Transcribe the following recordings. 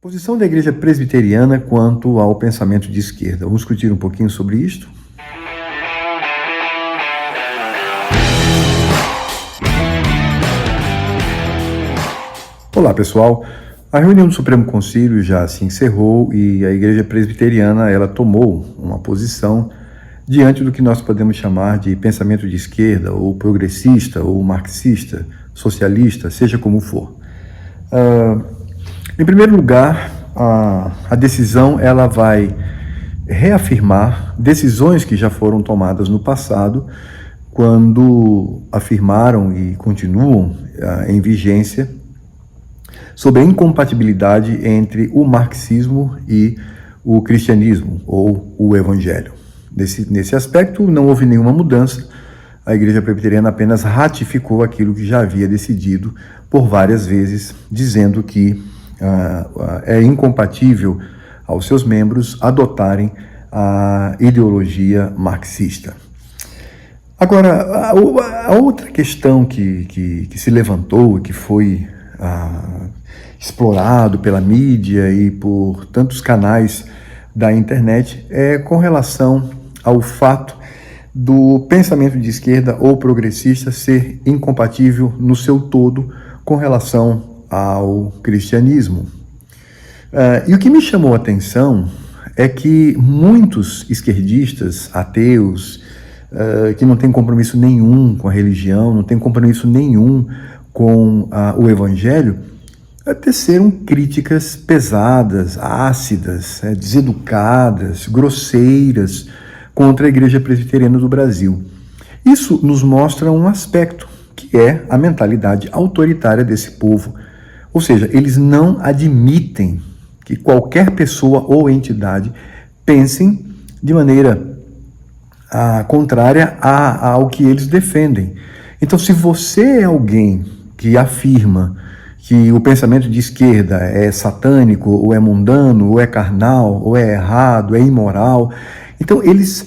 Posição da Igreja Presbiteriana quanto ao pensamento de esquerda. Vamos discutir um pouquinho sobre isto? Olá, pessoal. A reunião do Supremo Concílio já se encerrou e a Igreja Presbiteriana ela tomou uma posição diante do que nós podemos chamar de pensamento de esquerda, ou progressista, ou marxista, socialista, seja como for. Em primeiro lugar, a decisão ela vai reafirmar decisões que já foram tomadas no passado, quando afirmaram e continuam em vigência sobre a incompatibilidade entre o marxismo e o cristianismo, ou o evangelho. Nesse aspecto, não houve nenhuma mudança. A Igreja Presbiteriana apenas ratificou aquilo que já havia decidido por várias vezes, dizendo que é incompatível aos seus membros adotarem a ideologia marxista. Agora, a outra questão que se levantou, que foi explorado pela mídia e por tantos canais da internet, é com relação ao fato do pensamento de esquerda ou progressista ser incompatível no seu todo com relação ao cristianismo. E o que me chamou a atenção é que muitos esquerdistas, ateus, que não têm compromisso nenhum com a religião, não têm compromisso nenhum com o evangelho, teceram críticas pesadas, ácidas, deseducadas, grosseiras contra a Igreja Presbiteriana do Brasil. Isso nos mostra um aspecto, que é a mentalidade autoritária desse povo. Ou seja, eles não admitem que qualquer pessoa ou entidade pensem de maneira contrária ao que eles defendem. Então, se você é alguém que afirma que o pensamento de esquerda é satânico, ou é mundano, ou é carnal, ou é errado, é imoral, então eles,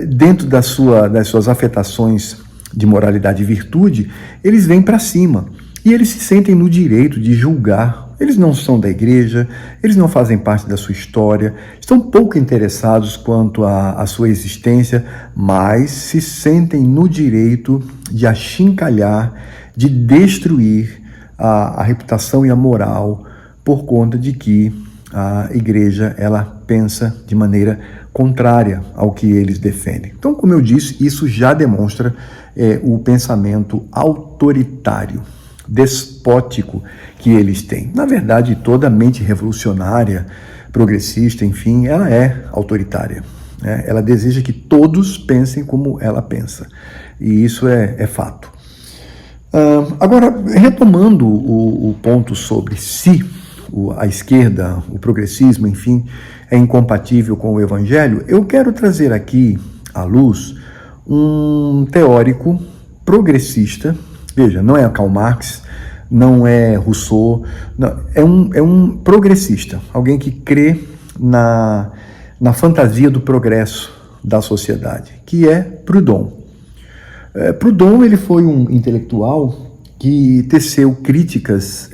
dentro das suas afetações de moralidade e virtude, eles vêm para cima. E eles se sentem no direito de julgar. Eles não são da igreja, eles não fazem parte da sua história, estão pouco interessados quanto à sua existência, mas se sentem no direito de achincalhar, de destruir a reputação e a moral por conta de que a igreja ela pensa de maneira contrária ao que eles defendem. Então, como eu disse, isso já demonstra o pensamento autoritário, despótico que eles têm. Na verdade, toda mente revolucionária, progressista, enfim, ela é autoritária, né? Ela deseja que todos pensem como ela pensa. E isso é fato. Agora, retomando o ponto sobre se a esquerda, o progressismo, enfim, é incompatível com o evangelho, eu quero trazer aqui à luz um teórico progressista. Veja, não é Karl Marx, não é Rousseau, não, é um progressista, alguém que crê na fantasia do progresso da sociedade, que é Proudhon. Proudhon ele foi um intelectual que teceu críticas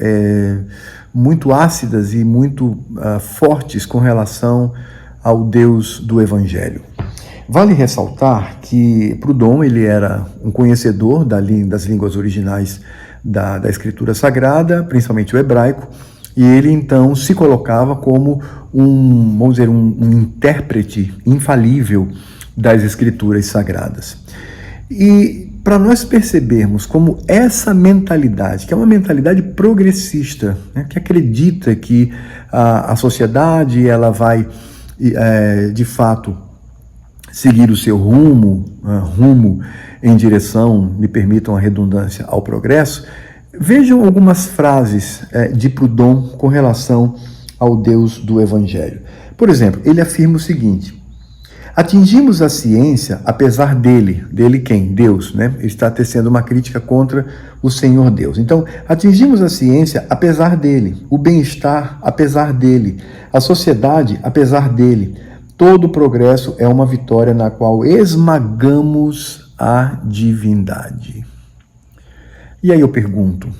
muito ácidas e muito fortes com relação ao Deus do Evangelho. Vale ressaltar que Proudhon ele era um conhecedor das línguas originais da Escritura Sagrada, principalmente o hebraico, e ele então se colocava como vamos dizer, um intérprete infalível das Escrituras Sagradas. E para nós percebermos como essa mentalidade, que é uma mentalidade progressista, né, que acredita que a sociedade ela vai, de fato, seguir o seu rumo em direção, me permitam a redundância, ao progresso, vejam algumas frases de Proudhon com relação ao Deus do Evangelho. Por exemplo, ele afirma o seguinte: atingimos a ciência apesar dele. Dele quem? Deus, né? Ele está tecendo uma crítica contra o Senhor Deus. Então, atingimos a ciência apesar dele, o bem-estar apesar dele, a sociedade apesar dele. Todo progresso é uma vitória na qual esmagamos a divindade. E aí eu pergunto,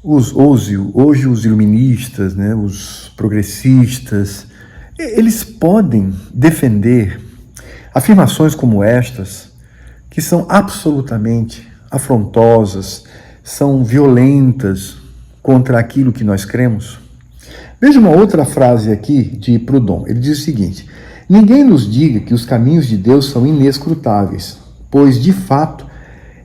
Hoje os iluministas, né, os progressistas, eles podem defender afirmações como estas, que são absolutamente afrontosas, são violentas contra aquilo que nós cremos. Veja uma outra frase aqui de Proudhon. Ele diz o seguinte: ninguém nos diga que os caminhos de Deus são inescrutáveis, pois, de fato,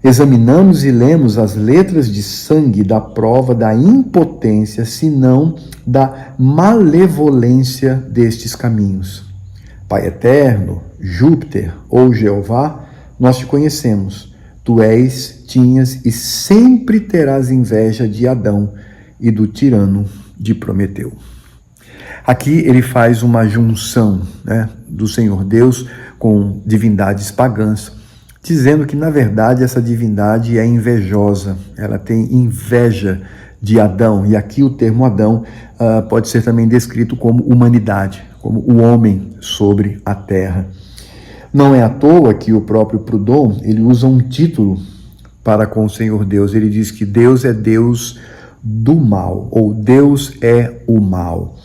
examinamos e lemos as letras de sangue da prova da impotência, se não da malevolência destes caminhos. Pai eterno, Júpiter ou Jeová, nós te conhecemos. Tu és, tinhas e sempre terás inveja de Adão e do tirano de Prometeu. Aqui ele faz uma junção, né, do Senhor Deus com divindades pagãs, dizendo que, na verdade, essa divindade é invejosa, ela tem inveja de Adão, e aqui o termo Adão pode ser também descrito como humanidade, como o homem sobre a terra. Não é à toa que o próprio Proudhon, ele usa um título para com o Senhor Deus. Ele diz que Deus é Deus do mal, ou Deus é o mal.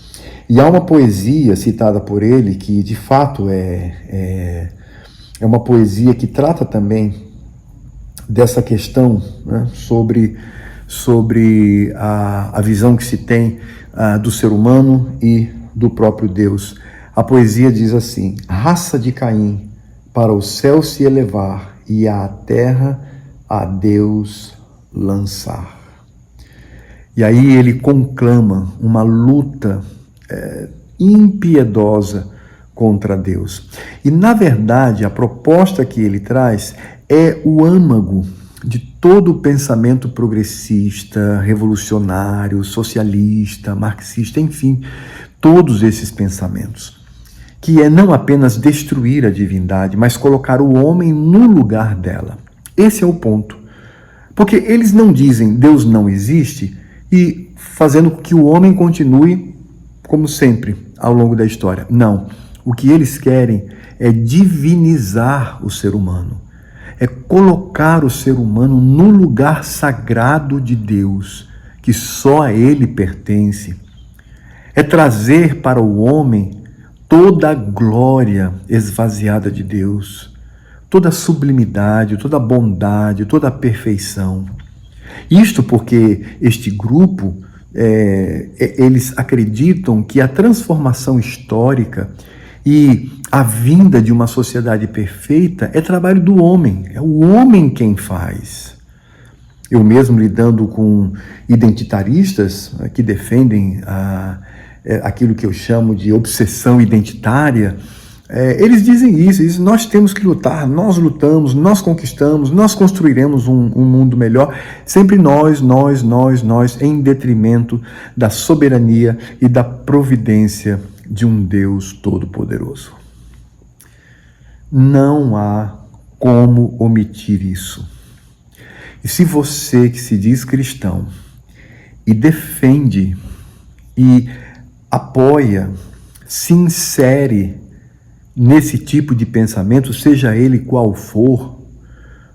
E há uma poesia citada por ele que, de fato, é uma poesia que trata também dessa questão, né, sobre a visão que se tem do ser humano e do próprio Deus. A poesia diz assim: raça de Caim, para o céu se elevar e à terra a Deus lançar. E aí ele conclama uma luta impiedosa contra Deus. E, na verdade, a proposta que ele traz é o âmago de todo o pensamento progressista, revolucionário, socialista, marxista, enfim, todos esses pensamentos, que é não apenas destruir a divindade, mas colocar o homem no lugar dela. Esse é o ponto. Porque eles não dizem Deus não existe e fazendo com que o homem continue como sempre ao longo da história. Não. O que eles querem é divinizar o ser humano, é colocar o ser humano no lugar sagrado de Deus, que só a ele pertence. É trazer para o homem toda a glória esvaziada de Deus, toda a sublimidade, toda a bondade, toda a perfeição. Isto porque este grupo, eles acreditam que a transformação histórica e a vinda de uma sociedade perfeita é trabalho do homem, é o homem quem faz. Eu mesmo, lidando com identitaristas que defendem aquilo que eu chamo de obsessão identitária, eles dizem isso, nós temos que lutar, nós lutamos, nós conquistamos, nós construiremos um mundo melhor, sempre nós, em detrimento da soberania e da providência de um Deus todo-poderoso. Não há como omitir isso. E se você que se diz cristão e defende e apoia, se insere nesse tipo de pensamento, seja ele qual for,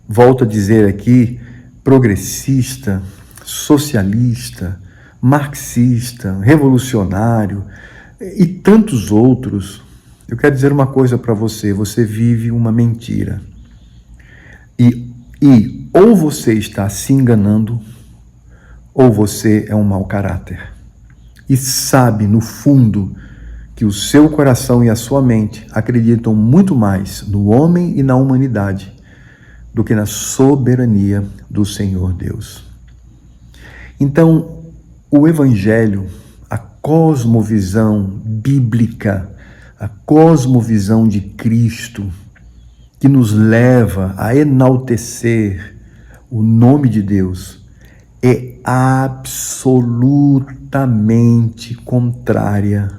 volto a dizer aqui, progressista, socialista, marxista, revolucionário e tantos outros, eu quero dizer uma coisa para você: você vive uma mentira. E ou você está se enganando, ou você é um mau caráter. E sabe, no fundo, que o seu coração e a sua mente acreditam muito mais no homem e na humanidade do que na soberania do Senhor Deus. Então, o Evangelho, a cosmovisão bíblica, a cosmovisão de Cristo, que nos leva a enaltecer o nome de Deus, é absolutamente contrária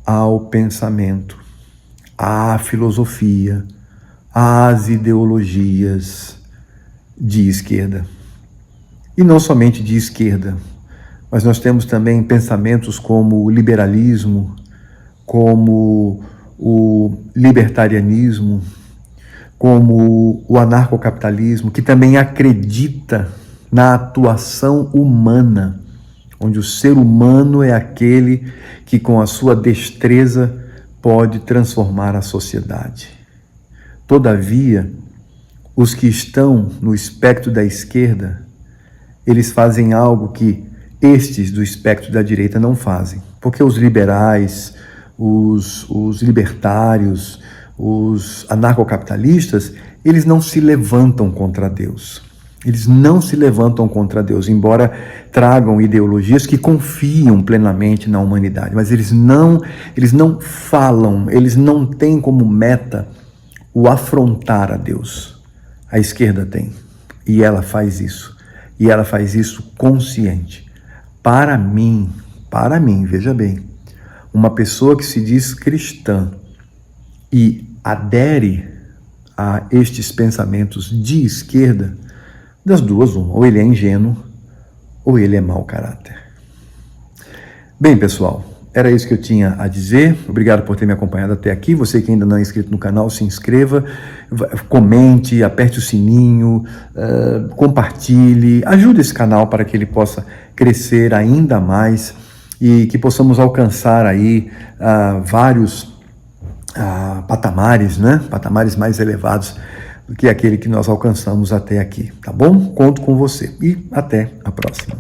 ao pensamento, à filosofia, às ideologias de esquerda. E não somente de esquerda, mas nós temos também pensamentos como o liberalismo, como o libertarianismo, como o anarcocapitalismo, que também acredita na atuação humana, onde o ser humano é aquele que, com a sua destreza, pode transformar a sociedade. Todavia, os que estão no espectro da esquerda, eles fazem algo que estes do espectro da direita não fazem. Porque os liberais, os libertários, os anarcocapitalistas, eles não se levantam contra Deus. Eles não se levantam contra Deus, embora tragam ideologias que confiam plenamente na humanidade. Mas eles não falam, eles não têm como meta o afrontar a Deus. A esquerda tem. E ela faz isso. E ela faz isso consciente. Para mim, veja bem, uma pessoa que se diz cristã e adere a estes pensamentos de esquerda, das duas, uma, ou ele é ingênuo, ou ele é mau caráter. Bem, pessoal, era isso que eu tinha a dizer. Obrigado por ter me acompanhado até aqui. Você que ainda não é inscrito no canal, se inscreva, comente, aperte o sininho, compartilhe, ajude esse canal para que ele possa crescer ainda mais e que possamos alcançar aí vários patamares, né? Patamares mais elevados do que aquele que nós alcançamos até aqui, tá bom? Conto com você e até a próxima.